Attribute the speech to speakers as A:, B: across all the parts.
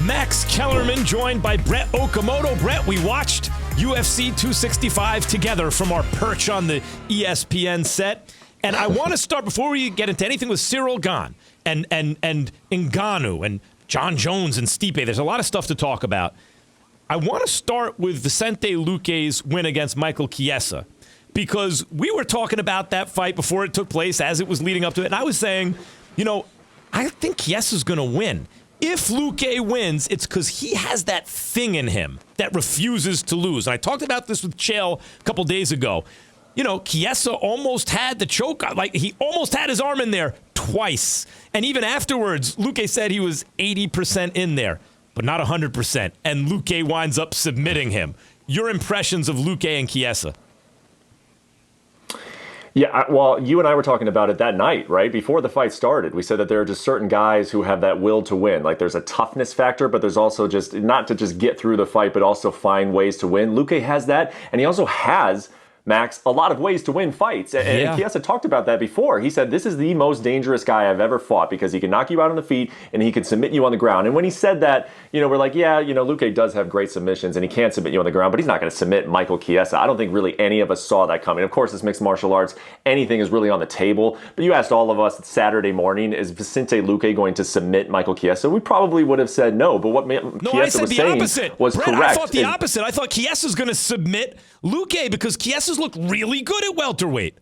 A: Max Kellerman joined by Brett Okamoto. Brett, we watched UFC 265 together from our perch on the ESPN set. And I want to start, before we get into anything with Cyril Gane and Ngannou and Jon Jones and Stipe, there's a lot of stuff to talk about. I want to start with Vicente Luque's win against Michael Chiesa, because we were talking about that fight before it took place, as it was leading up to it. And I was saying, I think Chiesa's going to win. If Luque wins, it's because he has that thing in him that refuses to lose. And I talked about this with Chael a couple days ago. Chiesa almost had the choke. Like, he almost had his arm in there twice. And even afterwards, Luque said he was 80% in there, but not 100%. And Luque winds up submitting him. Your impressions of Luque and Chiesa?
B: Yeah, well, you and I were talking about it that night, right? Before the fight started, we said that there are just certain guys who have that will to win. Like, there's a toughness factor, but there's also just not to just get through the fight, but also find ways to win. Luque has that, and he also has, Max, a lot of ways to win fights. And Chiesa talked about that before. He said, this is the most dangerous guy I've ever fought because he can knock you out on the feet and he can submit you on the ground. And when he said that, we're like, Luque does have great submissions and he can submit you on the ground, but he's not going to submit Michael Chiesa. I don't think really any of us saw that coming. Of course, it's mixed martial arts. Anything is really on the table. But you asked all of us Saturday morning, is Vicente Luque going to submit Michael Chiesa? We probably would have said no. But what Chiesa was saying was
A: Brett,
B: correct.
A: I thought the opposite. I thought Chiesa's going to submit Luque because Chiesa's looked really good at welterweight.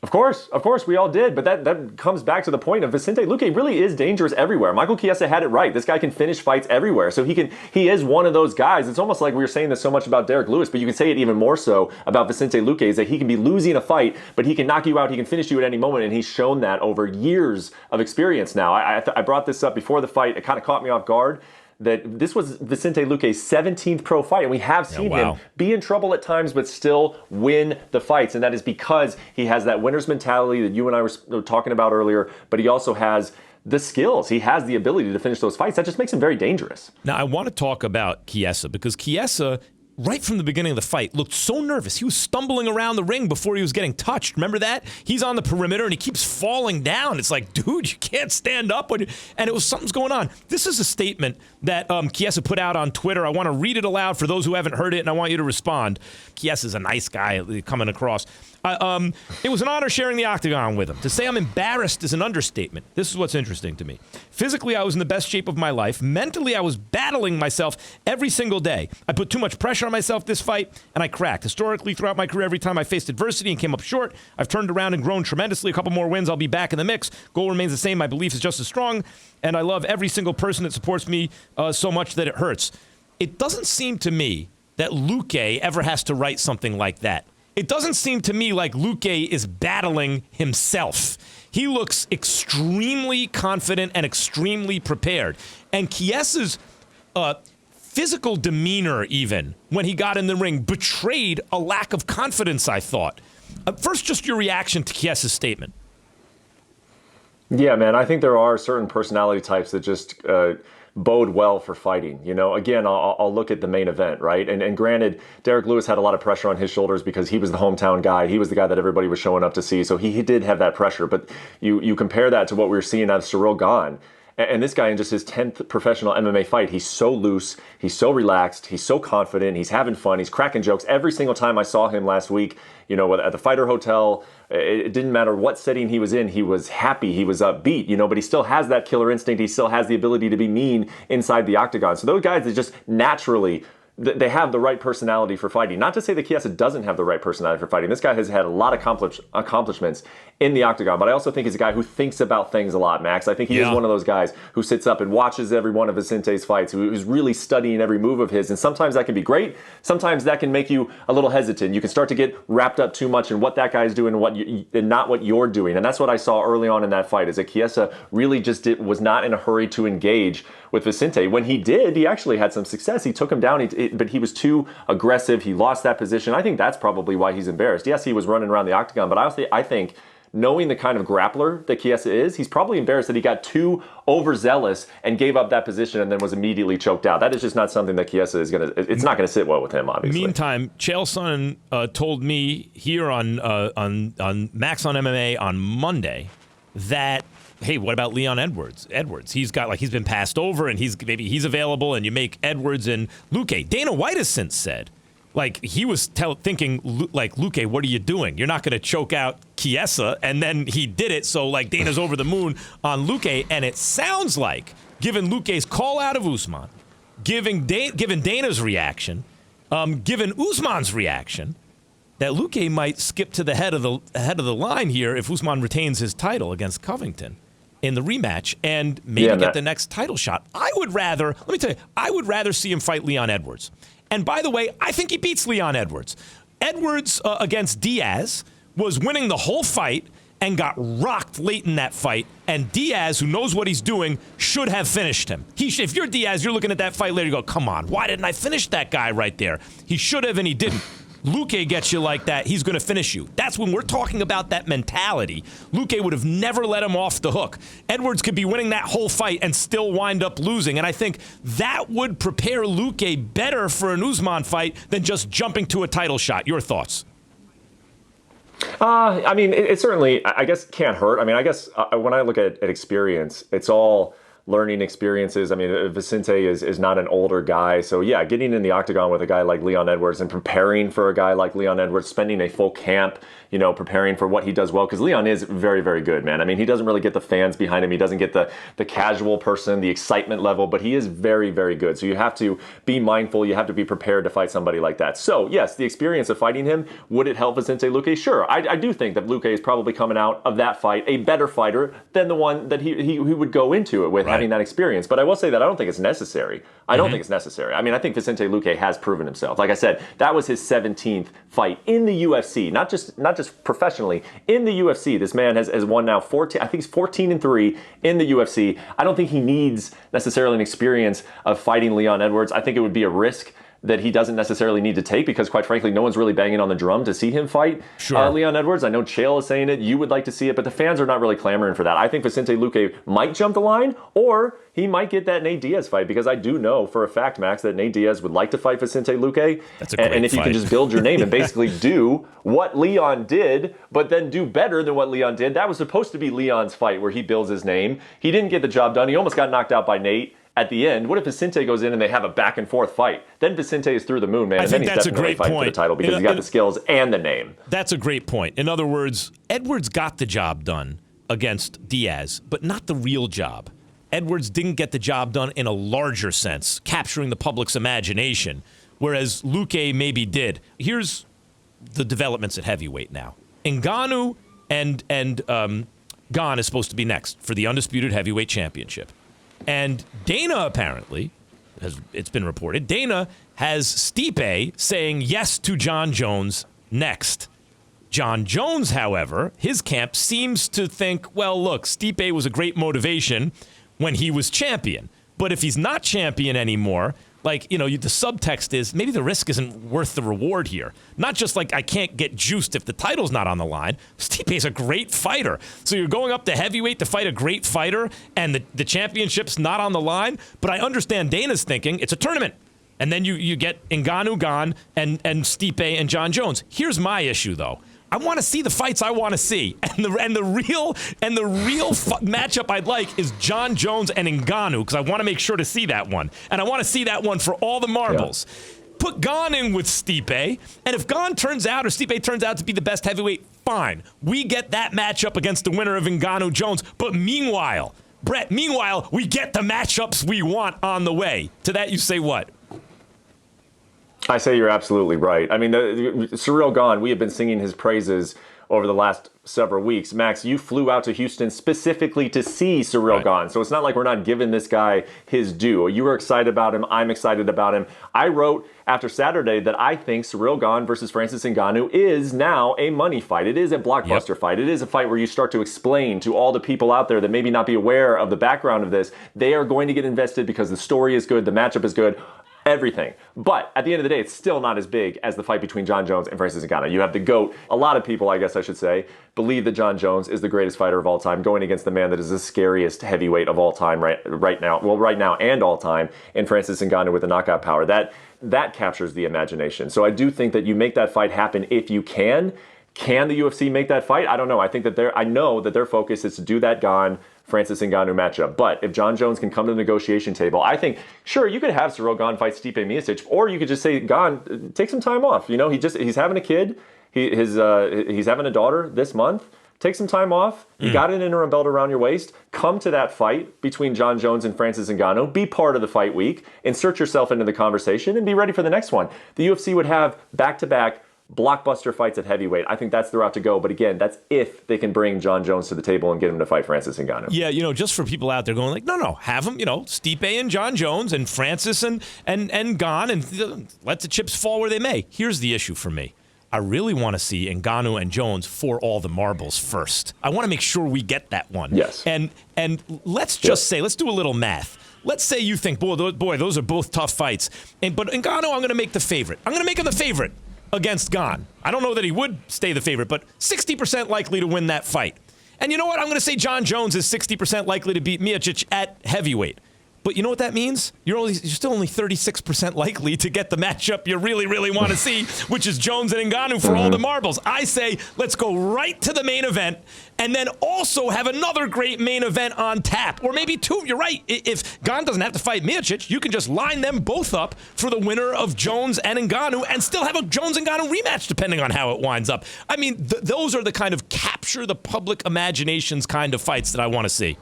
B: Of course, we all did, but that comes back to the point of Vicente Luque really is dangerous everywhere. Michael Chiesa had it right. This guy can finish fights everywhere, so he is one of those guys. It's almost like we were saying this so much about Derek Lewis, but you can say it even more so about Vicente Luque, is that he can be losing a fight, but he can knock you out, he can finish you at any moment, and he's shown that over years of experience now. I brought this up before the fight. It kind of caught me off guard that this was Vicente Luque's 17th pro fight, and we have seen him be in trouble at times but still win the fights, and that is because he has that winner's mentality that you and I were talking about earlier, but he also has the skills. He has the ability to finish those fights. That just makes him very dangerous.
A: Now, I want to talk about Chiesa, because Chiesa, right from the beginning of the fight, looked so nervous. He was stumbling around the ring before he was getting touched. Remember that? He's on the perimeter and he keeps falling down. It's like, dude, you can't stand up. And it was something's going on. This is a statement that Chiesa put out on Twitter. I want to read it aloud for those who haven't heard it, and I want you to respond. Chiesa's a nice guy coming across. It was an honor sharing the octagon with him. To say I'm embarrassed is an understatement. This is what's interesting to me. Physically, I was in the best shape of my life. Mentally, I was battling myself every single day. I put too much pressure on myself this fight, and I cracked. Historically, throughout my career, every time I faced adversity and came up short, I've turned around and grown tremendously. A couple more wins, I'll be back in the mix. Goal remains the same. My belief is just as strong, and I love every single person that supports me so much that it hurts. It doesn't seem to me that Luque ever has to write something like that. It doesn't seem to me like Luque is battling himself. He looks extremely confident and extremely prepared. And Chiesa's physical demeanor, even when he got in the ring, betrayed a lack of confidence, I thought. First, just your reaction to Chiesa's statement.
B: Yeah, man, I think there are certain personality types that just bode well for fighting. Again, I'll look at the main event, right? And granted, Derek Lewis had a lot of pressure on his shoulders because he was the hometown guy. He was the guy that everybody was showing up to see. So he did have that pressure. But you compare that to what we were seeing out of Cyril Gane. And this guy, in just his 10th professional MMA fight, he's so loose, he's so relaxed, he's so confident, he's having fun, he's cracking jokes. Every single time I saw him last week, at the Fighter Hotel, it didn't matter what setting he was in, he was happy, he was upbeat, but he still has that killer instinct, he still has the ability to be mean inside the octagon. So those guys that just naturally, they have the right personality for fighting. Not to say that Chiesa doesn't have the right personality for fighting. This guy has had a lot of accomplishments in the octagon, but I also think he's a guy who thinks about things a lot, Max. I think he is one of those guys who sits up and watches every one of Vicente's fights, who's really studying every move of his, and sometimes that can be great. Sometimes that can make you a little hesitant. You can start to get wrapped up too much in what that guy's doing and not what you're doing, and that's what I saw early on in that fight, is that Chiesa really just was not in a hurry to engage with Vicente. When he did, he actually had some success. He took him down, but he was too aggressive. He lost that position. I think that's probably why he's embarrassed. Yes, he was running around the octagon, but I think knowing the kind of grappler that Chiesa is, he's probably embarrassed that he got too overzealous and gave up that position and then was immediately choked out. That is just not something that Chiesa is it's not going to sit well with him, obviously.
A: Meantime, Chael Sonnen told me here on Max on MMA on Monday that hey, what about Leon Edwards? He's been passed over, and he's available, and you make Edwards and Luque. Dana White has since said, like, he was thinking, like, Luque, what are you doing? You're not going to choke out Chiesa, and then he did it. So, like, Dana's over the moon on Luque, and it sounds like, given Luque's call out of Usman, given Dana's reaction, given Usman's reaction, that Luque might skip to the head of the line here if Usman retains his title against Covington in the rematch and maybe get the next title shot. Let me tell you, I would rather see him fight Leon Edwards. And by the way, I think he beats Leon Edwards. Edwards against Diaz was winning the whole fight and got rocked late in that fight. And Diaz, who knows what he's doing, should have finished him. If you're Diaz, you're looking at that fight later, you go, come on, why didn't I finish that guy right there? He should have, and he didn't. Luque gets you like that, he's going to finish you. That's when we're talking about that mentality. Luque would have never let him off the hook. Edwards could be winning that whole fight and still wind up losing. And I think that would prepare Luque better for an Usman fight than just jumping to a title shot. Your thoughts?
B: I mean, it certainly, I guess, can't hurt. I mean, I guess when I look at experience, it's all learning experiences. I mean, Vicente is not an older guy. So yeah, getting in the octagon with a guy like Leon Edwards and preparing for a guy like Leon Edwards, spending a full camp, preparing for what he does well, because Leon is very, very good, man. I mean, he doesn't really get the fans behind him. He doesn't get the casual person, the excitement level, but he is very, very good. So you have to be mindful. You have to be prepared to fight somebody like that. So yes, the experience of fighting him, would it help Vicente Luque? Sure. I do think that Luque is probably coming out of that fight a better fighter than the one that he would go into it with, right, having that experience. But I will say that I don't think it's necessary. I don't think it's necessary. I mean, I think Vicente Luque has proven himself. Like I said, that was his 17th fight in the UFC, not just professionally, in the UFC. This man has won now 14, I think he's 14-3 in the UFC. I don't think he needs necessarily an experience of fighting Leon Edwards. I think it would be a risk that he doesn't necessarily need to take because, quite frankly, no one's really banging on the drum to see him fight Leon Edwards. I know Chael is saying it. You would like to see it, but the fans are not really clamoring for that. I think Vicente Luque might jump the line, or he might get that Nate Diaz fight, because I do know for a fact, Max, that Nate Diaz would like to fight Vicente Luque.
A: That's a great
B: and if
A: fight.
B: you can just build your name and basically do what Leon did, but then do better than what Leon did. That was supposed to be Leon's fight where he builds his name. He didn't get the job done. He almost got knocked out by Nate at the end. What if Vicente goes in and they have a back and forth fight? Then Vicente is through the moon, man.
A: I think that's a great point
B: for the title because he's got the skills and the name.
A: That's a great point. In other words, Edwards got the job done against Diaz, but not the real job. Edwards didn't get the job done in a larger sense, capturing the public's imagination, whereas Luque maybe did. Here's the developments at heavyweight now. Ngannou and Gane is supposed to be next for the undisputed heavyweight championship. And Dana apparently, it's been reported, Dana has Stipe saying yes to Jon Jones next. Jon Jones, however, his camp seems to think, well, look, Stipe was a great motivation when he was champion. But if he's not champion anymore, the subtext is maybe the risk isn't worth the reward here. Not just like I can't get juiced if the title's not on the line. Stipe's a great fighter. So you're going up to heavyweight to fight a great fighter and the championship's not on the line. But I understand Dana's thinking it's a tournament. And then you get Ngannou, Gane, and Stipe and Jon Jones. Here's my issue, though. I want to see the fights I want to see, and the real matchup I'd like is Jon Jones and Ngannou, because I want to make sure to see that one, and I want to see that one for all the marbles. Yeah. Put Gane in with Stipe, and if Gane turns out or Stipe turns out to be the best heavyweight, fine. We get that matchup against the winner of Ngannou Jones. But meanwhile, Brett, we get the matchups we want on the way. To that you say what?
B: I say you're absolutely right. I mean, Ciryl Gane, we have been singing his praises over the last several weeks. Max, you flew out to Houston specifically to see Ciryl Gane. So it's not like we're not giving this guy his due. You were excited about him. I'm excited about him. I wrote after Saturday that I think Ciryl Gane versus Francis Ngannou is now a money fight. It is a blockbuster fight. It is a fight where you start to explain to all the people out there that maybe not be aware of the background of this. They are going to get invested because the story is good, the matchup is good, everything. But at the end of the day, it's still not as big as the fight between Jon Jones and Francis Ngannou. You have the GOAT. A lot of people, I guess I should say, believe that Jon Jones is the greatest fighter of all time, going against the man that is the scariest heavyweight of all time right now and all time, in Francis Ngannou with the knockout power. That captures the imagination. So I do think that you make that fight happen if you can. Can the UFC make that fight? I don't know. I know that their focus is to do that Gane Francis Ngannou matchup. But if Jon Jones can come to the negotiation table, I think, sure, you could have Ciryl Gane fight Stipe Miocic, or you could just say, Gane, take some time off. He's having a kid. He's having a daughter this month. Take some time off. You got an interim belt around your waist. Come to that fight between Jon Jones and Francis Ngannou. Be part of the fight week. Insert yourself into the conversation and be ready for the next one. The UFC would have back-to-back blockbuster fights at heavyweight. I think that's the route to go. But again, that's if they can bring Jon Jones to the table and get him to fight Francis Ngannou.
A: Yeah, just for people out there going like, no, have them, Stipe and Jon Jones and Francis and Gane, and let the chips fall where they may. Here's the issue for me. I really want to see Ngannou and Jones for all the marbles first. I want to make sure we get that one.
B: Yes.
A: And let's just say, let's do a little math. Let's say you think, boy, those are both tough fights. But Ngannou, I'm going to make the favorite. I'm going to make him the favorite against Gane. I don't know that he would stay the favorite, but 60% likely to win that fight. And you know what? I'm going to say Jon Jones is 60% likely to beat Miocic at heavyweight. But you know what that means? You're still only 36% likely to get the matchup you really, really want to see, which is Jones and Ngannou for all the marbles. I say let's go right to the main event and then also have another great main event on tap. Or maybe two. You're right. If Gane doesn't have to fight Miocic, you can just line them both up for the winner of Jones and Ngannou and still have a Jones and Ngannou rematch depending on how it winds up. I mean, those are the kind of capture the public imaginations kind of fights that I want to see.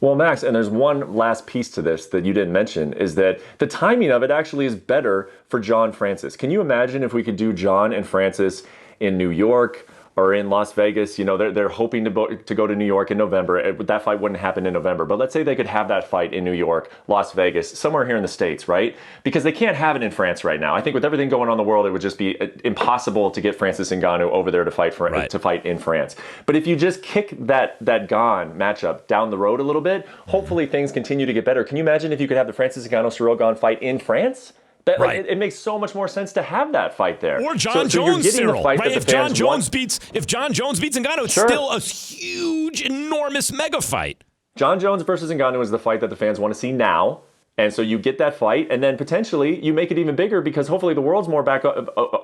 B: Well, Max, and there's one last piece to this that you didn't mention, is that the timing of it actually is better for Jon Francis. Can you imagine if we could do Jon and Francis in New York or in Las Vegas? They're hoping to go to New York in November. That fight wouldn't happen in November. But let's say they could have that fight in New York, Las Vegas, somewhere here in the States, right? Because they can't have it in France right now. I think with everything going on in the world, it would just be impossible to get Francis Ngannou over there to fight in France. But if you just kick that Gane matchup down the road a little bit, hopefully things continue to get better. Can you imagine if you could have the Francis Ngannou-Ciryl Gane fight in France? It makes so much more sense to have that fight there.
A: Or Jon Jones, Ciryl, right? If Jon Jones beats Ngannou, it's still a huge, enormous mega fight.
B: Jon Jones versus Ngannou is the fight that the fans want to see now. And so you get that fight, and then potentially you make it even bigger because hopefully the world's more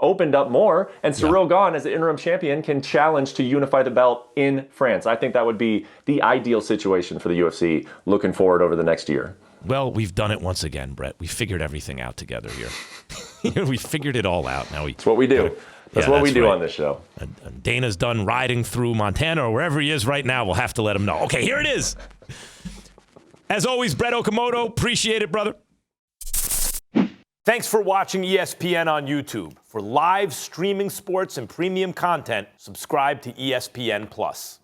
B: opened up more, and Ciryl Gane, as the interim champion, can challenge to unify the belt in France. I think that would be the ideal situation for the UFC looking forward over the next year.
A: Well, we've done it once again, Brett. We figured everything out together here. We figured it all out. Now
B: That's what we do. That's what we do on this show.
A: And Dana's done riding through Montana or wherever he is right now. We'll have to let him know. Okay, here it is. As always, Brett Okamoto. Appreciate it, brother. Thanks for watching ESPN on YouTube. For live streaming sports and premium content, subscribe to ESPN+.